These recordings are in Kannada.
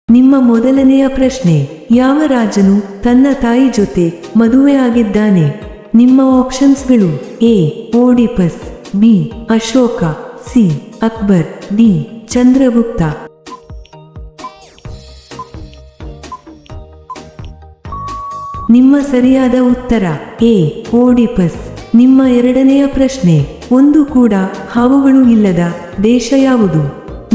ನಿಮ್ಮ ಮೊದಲನೆಯ ಪ್ರಶ್ನೆ, ಯಾವ ರಾಜನು ತನ್ನ ತಾಯಿ ಜೊತೆ ಮದುವೆಯಾಗಿದ್ದಾನೆ? ನಿಮ್ಮ ಆಪ್ಷನ್ಸ್ಗಳು: A Oedipus, B Ashoka, C Akbar, D Chandragupta. ನಿಮ್ಮ ಸರಿಯಾದ ಉತ್ತರ ಎ ಓಡಿಪಸ್. ನಿಮ್ಮ ಎರಡನೆಯ ಪ್ರಶ್ನೆ, ಒಂದು ಕೂಡ ಹಾವುಗಳು ಇಲ್ಲದ ದೇಶ ಯಾವುದು?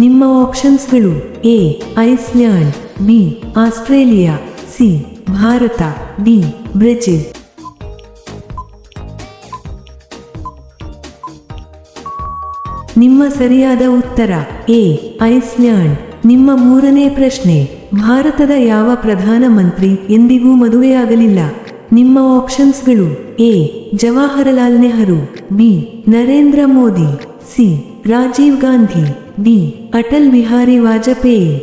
ನಿಮ್ಮ ಆಪ್ಷನ್ಸ್ಗಳು: A Iceland, B Australia, C Bharat, D Brazil. ನಿಮ್ಮ ಸರಿಯಾದ ಉತ್ತರ ಎ ಐಸ್ಲ್ಯಾಂಡ್. ನಿಮ್ಮ ಮೂರನೇ ಪ್ರಶ್ನೆ, ಭಾರತದ ಯಾವ ಪ್ರಧಾನಮಂತ್ರಿ ಎಂದಿಗೂ ಮದುವೆಯಾಗಲಿಲ್ಲ? ನಿಮ್ಮ ಆಪ್ಷನ್ಸ್ಗಳು: A Jawaharlal Nehru, B Narendra Modi, C Rajiv Gandhi, D Atal Bihari Vajpayee.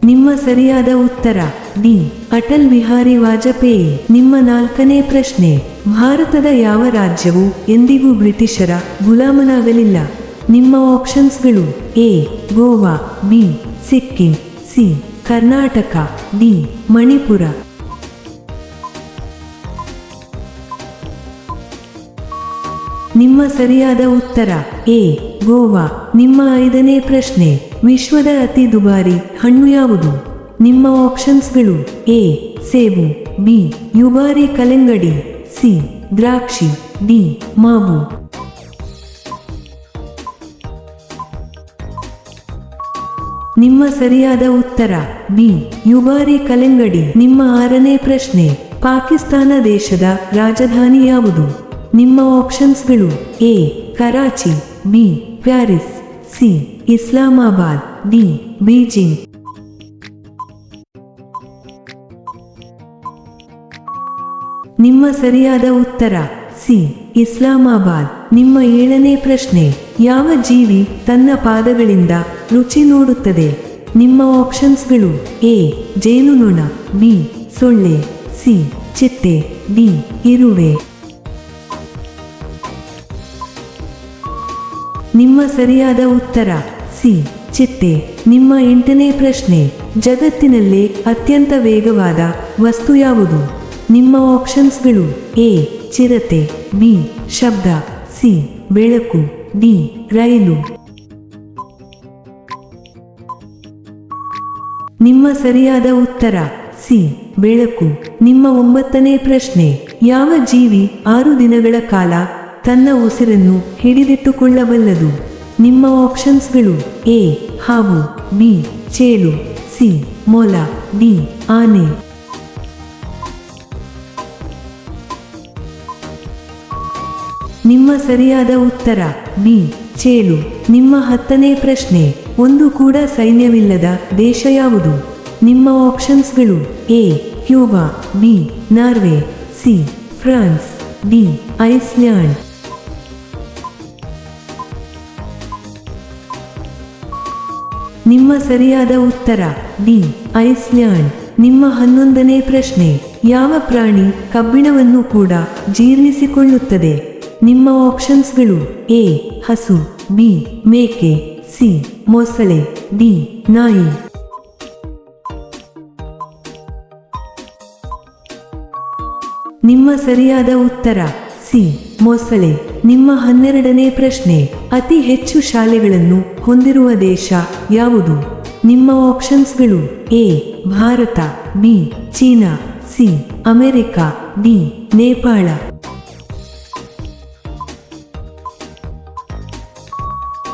ನಿಮ್ಮ ಸರಿಯಾದ ಉತ್ತರ ಡಿ ಅಟಲ್ ಬಿಹಾರಿ ವಾಜಪೇಯಿ. ನಿಮ್ಮ ನಾಲ್ಕನೇ ಪ್ರಶ್ನೆ, ಭಾರತದ ಯಾವ ರಾಜ್ಯವು ಎಂದಿಗೂ ಬ್ರಿಟಿಷರ ಗುಲಾಮನಾಗಲಿಲ್ಲ? ನಿಮ್ಮ ಆಪ್ಷನ್ಸ್ಗಳು: A Goa, B Sikkim, C Karnataka, D Manipur. ನಿಮ್ಮ ಸರಿಯಾದ ಉತ್ತರ ಎ ಗೋವಾ. ನಿಮ್ಮ ಐದನೇ ಪ್ರಶ್ನೆ, ವಿಶ್ವದ ಅತಿ ದುಬಾರಿ ಹಣ್ಣು ಯಾವುದು? ನಿಮ್ಮ ಆಪ್ಷನ್ಸ್ಗಳು: ಎ ಸೇಬು, ಬಿ ಯುಗಾರಿ ಕಲೆಂಗಡಿ, ಸಿ ದ್ರಾಕ್ಷಿ, ಡಿ ಮಾವು. ನಿಮ್ಮ ಸರಿಯಾದ ಉತ್ತರ ಬಿ ಯುಗಾರಿ ಕಲೆಂಗಡಿ. ನಿಮ್ಮ ಆರನೇ ಪ್ರಶ್ನೆ, ಪಾಕಿಸ್ತಾನ ದೇಶದ ರಾಜಧಾನಿ ಯಾವುದು? ನಿಮ್ಮ ಆಪ್ಷನ್ಸ್ಗಳು: A Karachi, B Paris, C Islamabad, D Beijing. ನಿಮ್ಮ ಸರಿಯಾದ ಉತ್ತರ ಸಿ ಇಸ್ಲಾಮಾಬಾದ್. ನಿಮ್ಮ ಏಳನೇ ಪ್ರಶ್ನೆ, ಯಾವ ಜೀವಿ ತನ್ನ ಪಾದಗಳಿಂದ ರುಚಿ ನೋಡುತ್ತದೆ? ನಿಮ್ಮ ಆಪ್ಷನ್ಸ್ಗಳು: ಎ ಜೇನುನೊಣ, ಬಿ ಸೊಳ್ಳೆ, ಸಿ ಚಿಟ್ಟೆ, ಡಿ ಇರುವೆ. ನಿಮ್ಮ ಸರಿಯಾದ ಉತ್ತರ ಸಿ ಚಿಟ್ಟೆ. ನಿಮ್ಮ ಎಂಟನೇ ಪ್ರಶ್ನೆ, ಜಗತ್ತಿನಲ್ಲೇ ಅತ್ಯಂತ ವೇಗವಾದ ವಸ್ತು ಯಾವುದು? ನಿಮ್ಮ ಆಪ್ಷನ್ಸ್ಗಳು: ಎ ಚಿರತೆ, ಬಿ ಶಬ್ದ, ಸಿ ಬೆಳಕು, ಡಿ ರೈಲು. ನಿಮ್ಮ ಸರಿಯಾದ ಉತ್ತರ ಸಿ ಬೆಳಕು. ನಿಮ್ಮ ಒಂಬತ್ತನೇ ಪ್ರಶ್ನೆ, ಯಾವ ಜೀವಿ 6 ದಿನಗಳ ಕಾಲ ತನ್ನ ಉಸಿರನ್ನು ಹಿಡಿದಿಟ್ಟುಕೊಳ್ಳಬಲ್ಲದು? ನಿಮ್ಮ ಆಪ್ಷನ್ಸ್ಗಳು: ಎ ಹಾವು, ಬಿ ಚೇಳು, ಸಿ ಮೊಲ, ಡಿ ಆನೆ. ನಿಮ್ಮ ಸರಿಯಾದ ಉತ್ತರ ಬಿ ಚೇಳು. ನಿಮ್ಮ 10ನೇ ಪ್ರಶ್ನೆ, ಒಂದು ಕೂಡ ಸೈನ್ಯವಿಲ್ಲದ ದೇಶ ಯಾವುದು? ನಿಮ್ಮ ಆಪ್ಷನ್ಸ್ಗಳು: A Cuba, B Norway, C France, D Iceland. ನಿಮ್ಮ ಸರಿಯಾದ ಉತ್ತರ ಡಿ ಐಸ್ಲ್ಯಾಂಡ್. ನಿಮ್ಮ 11ನೇ ಪ್ರಶ್ನೆ, ಯಾವ ಪ್ರಾಣಿ ಕಬ್ಬಿಣವನ್ನು ಕೂಡ ಜೀರ್ಣಿಸಿಕೊಳ್ಳುತ್ತದೆ? ನಿಮ್ಮ ಆಪ್ಷನ್ಸ್ಗಳು: ಎ ಹಸು, ಬಿ ಮೇಕೆ, ಸಿ ಮೊಸಳೆ, ಡಿ ನಾಯಿ. ನಿಮ್ಮ ಸರಿಯಾದ ಉತ್ತರ ಸಿ ಮೊಸಳೆ. ನಿಮ್ಮ 12ನೇ ಪ್ರಶ್ನೆ, ಅತಿ ಹೆಚ್ಚು ಶಾಲೆಗಳನ್ನು ಹೊಂದಿರುವ ದೇಶ ಯಾವುದು? ನಿಮ್ಮ ಆಪ್ಷನ್ಸ್ಗಳು: A Bharat, B China, C America, D Nepal.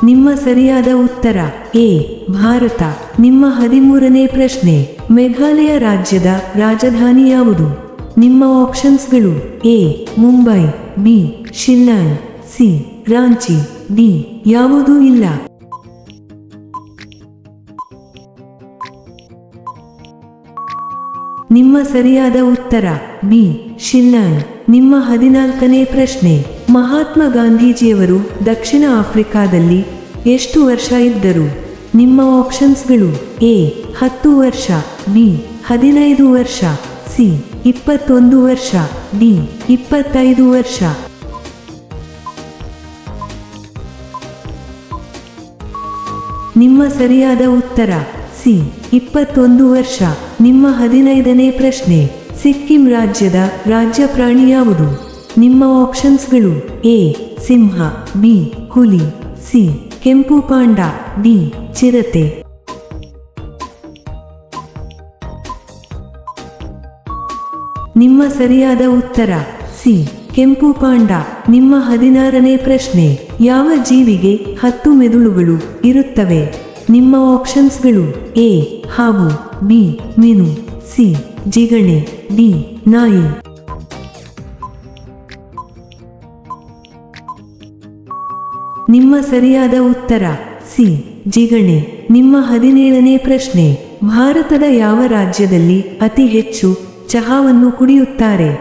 ನಿಮ್ಮ ಸರಿಯಾದ ಉತ್ತರ ಎ ಭಾರತ. ನಿಮ್ಮ 13ನೇ ಪ್ರಶ್ನೆ, ಮೇಘಾಲಯ ರಾಜ್ಯದ ರಾಜಧಾನಿ ಯಾವುದು? ನಿಮ್ಮ ಆಪ್ಷನ್ಸ್ಗಳು: A Mumbai, B Shillong, C Ranchi, D ಯಾವುದೂ ಇಲ್ಲ. ನಿಮ್ಮ ಸರಿಯಾದ ಉತ್ತರ ಬಿ ಶಿಲ್ಲಾಂಗ್. ನಿಮ್ಮ 14ನೇ ಪ್ರಶ್ನೆ, ಮಹಾತ್ಮ ಗಾಂಧೀಜಿಯವರು ದಕ್ಷಿಣ ಆಫ್ರಿಕಾದಲ್ಲಿ ಎಷ್ಟು ವರ್ಷ ಇದ್ದರು? ನಿಮ್ಮ ಆಪ್ಷನ್ಸ್ಗಳು: ಎ 10 ವರ್ಷ, ಬಿ 15 ವರ್ಷ, ಸಿ 21 ವರ್ಷ, ಡಿ 25 ವರ್ಷ. ನಿಮ್ಮ ಸರಿಯಾದ ಉತ್ತರ ಸಿ 21 ವರ್ಷ. ನಿಮ್ಮ 15ನೇ ಪ್ರಶ್ನೆ, ಸಿಕ್ಕಿಂ ರಾಜ್ಯದ ರಾಜ್ಯ ಪ್ರಾಣಿ ಯಾವುದು? ನಿಮ್ಮ ಆಪ್ಷನ್ಸ್ಗಳು: ಎ ಸಿಂಹ, ಬಿ ಹುಲಿ, ಸಿ ಕೆಂಪು ಪಾಂಡ, ಡಿ ಚಿರತೆ. ನಿಮ್ಮ ಸರಿಯಾದ ಉತ್ತರ ಸಿ ಕೆಂಪು ಪಾಂಡ. ನಿಮ್ಮ 16ನೇ ಪ್ರಶ್ನೆ, ಯಾವ ಜೀವಿಗೆ 10 ಮೆದುಳುಗಳು ಇರುತ್ತವೆ? ನಿಮ್ಮ ಆಪ್ಷನ್ಸ್ಗಳು: ಎ ಹಾವು, ಬಿ ಮೀನು, ಸಿ ಜಿಗಣೆ, ಡಿ ನಾಯಿ. ನಿಮ್ಮ ಸರಿಯಾದ ಉತ್ತರ ಸಿ ಜಿಗಣೆ. ನಿಮ್ಮ 17ನೇ ಪ್ರಶ್ನೆ, ಭಾರತದ ಯಾವ ರಾಜ್ಯದಲ್ಲಿ ಅತಿ ಹೆಚ್ಚು ಚಹಾವನ್ನು ಕುಡಿಯುತ್ತಾರೆ?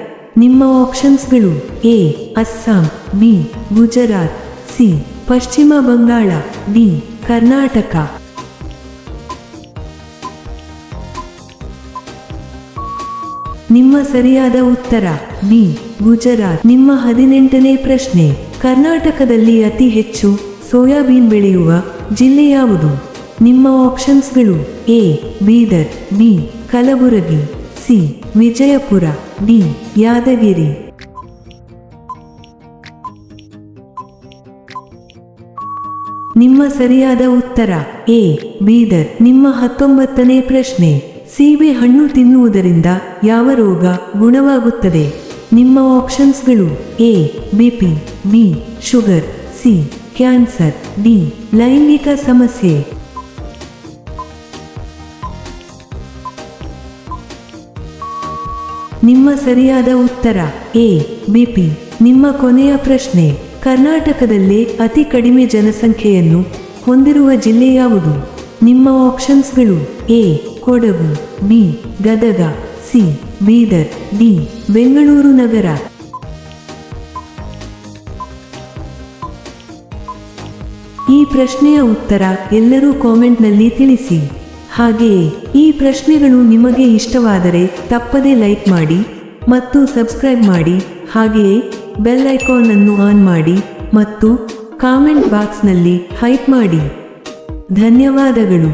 ನಿಮ್ಮ ಆಪ್ಷನ್ಸ್ಗಳು: A Assam, B Gujarat, C Pashchim Bangal, D Karnataka. ನಿಮ್ಮ ಸರಿಯಾದ ಉತ್ತರ ಬಿ ಗುಜರಾತ್. ನಿಮ್ಮ 18ನೇ ಪ್ರಶ್ನೆ, ಕರ್ನಾಟಕದಲ್ಲಿ ಅತಿ ಹೆಚ್ಚು ಸೋಯಾಬೀನ್ ಬೆಳೆಯುವ ಜಿಲ್ಲೆ ಯಾವುದು? ನಿಮ್ಮ ಆಪ್ಷನ್ಸ್ಗಳು: A Bidar, B Kalaburagi, C Vijayapura, D Yadagiri. ನಿಮ್ಮ ಸರಿಯಾದ ಉತ್ತರ ಎ ಬೀದರ್. ನಿಮ್ಮ 19ನೇ ಪ್ರಶ್ನೆ, ಸೀಬೆ ಹಣ್ಣು ತಿನ್ನುವುದರಿಂದ ಯಾವ ರೋಗ ಗುಣವಾಗುತ್ತದೆ? ನಿಮ್ಮ ಆಪ್ಷನ್ಸ್ಗಳು: A BP, B sugar, C cancer, D ಲೈಂಗಿಕ ಸಮಸ್ಯೆ. ನಿಮ್ಮ ಸರಿಯಾದ ಉತ್ತರ ಎ ಬಿಪಿ. ನಿಮ್ಮ ಕೊನೆಯ ಪ್ರಶ್ನೆ, ಕರ್ನಾಟಕದಲ್ಲೇ ಅತಿ ಕಡಿಮೆ ಜನಸಂಖ್ಯೆಯನ್ನು ಹೊಂದಿರುವ ಜಿಲ್ಲೆ ಯಾವುದು? ನಿಮ್ಮ ಆಪ್ಷನ್ಸ್ಗಳು: A Kodagu, B Gadag, C Bidar, D Bengaluru Nagara. ಈ ಪ್ರಶ್ನೆಯ ಉತ್ತರ ಎಲ್ಲರೂ ಕಾಮೆಂಟ್ನಲ್ಲಿ ತಿಳಿಸಿ. ಹಾಗೆಯೇ ಈ ಪ್ರಶ್ನೆಗಳು ನಿಮಗೆ ಇಷ್ಟವಾದರೆ ತಪ್ಪದೇ ಲೈಕ್ ಮಾಡಿ ಮತ್ತು ಸಬ್ಸ್ಕ್ರೈಬ್ ಮಾಡಿ. ಹಾಗೆಯೇ ಬೆಲ್ ಐಕಾನ್ ಅನ್ನು ಆನ್ ಮಾಡಿ ಮತ್ತು ಕಾಮೆಂಟ್ ಬಾಕ್ಸ್ನಲ್ಲಿ ಹೈಪ್ ಮಾಡಿ. ಧನ್ಯವಾದಗಳು.